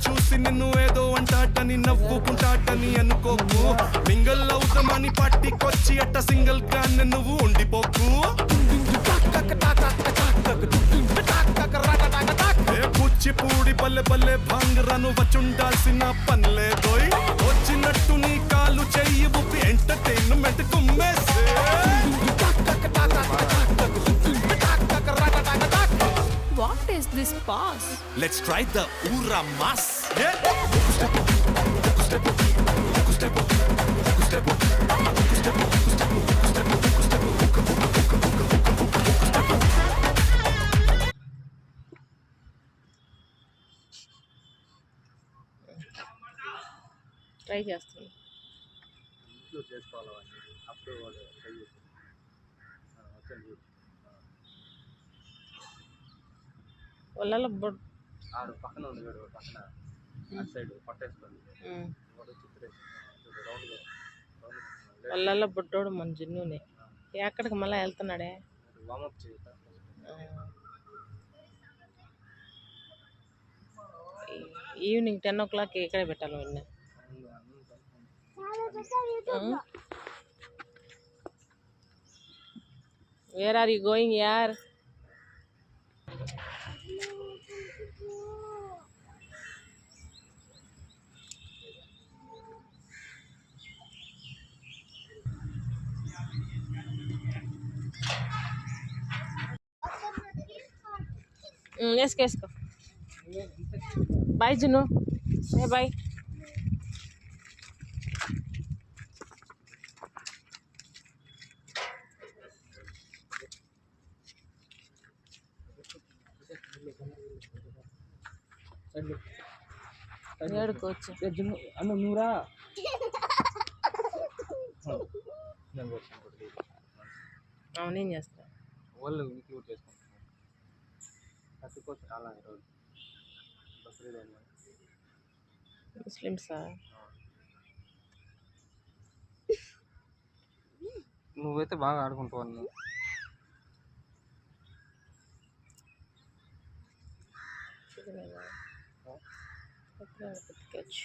చూసి నిన్ను ఏదో అంటాటని నవ్వుకుంటాటని అనుకోకు మింగల్ అవుతామని పట్టికొచ్చి అట్ట సింగిల్ గా నువ్వు ఉండిపోకు కూచిపూడి పల్లె పల్లె భాంగరను వచ్చుండాల్సిన పనిలేదోయ్ వచ్చినట్టు నీ కాలు చెయ్యి ఊపి ఎంటర్టైన్మెంట్ కుమ్మేసే What is this pass? Let's try the Ura Mas. Try చేస్తాను. ఇంట్లో చేసుకోవాలని అప్పుడు వాడు ట్రై చేసి వచ్చండి ఒళ్ళలో ఆడు పక్కన ఉంది వీడు పక్కన అటు సైడ్ పట్టేసుకోండి వాడు చిత్రేసి రౌండ్గా ఒళ్ళలో బుడ్డోడు మన జిన్నునే ఎక్కడికి మళ్ళీ వెళ్తున్నాడే వామప్ చేయుతా ఈవినింగ్ 10 o'clock ఇక్కడే పెట్టాలి వాడిని. Where are you going, yaar? వేసుకో. Bye June. బాయ్. ఏడుకోవచ్చు అన్న నూరా అవునేం చేస్తా వాళ్ళు ఇంక్లూడ్ చేసుకుంటున్నారు తట్టుకోవచ్చు చాలా ఈరోజు బక్రీద్ ముస్లిమ్సా నువ్వైతే బాగా ఆడుకుంటావు అన్నీ పెట్టుకోవచ్చు.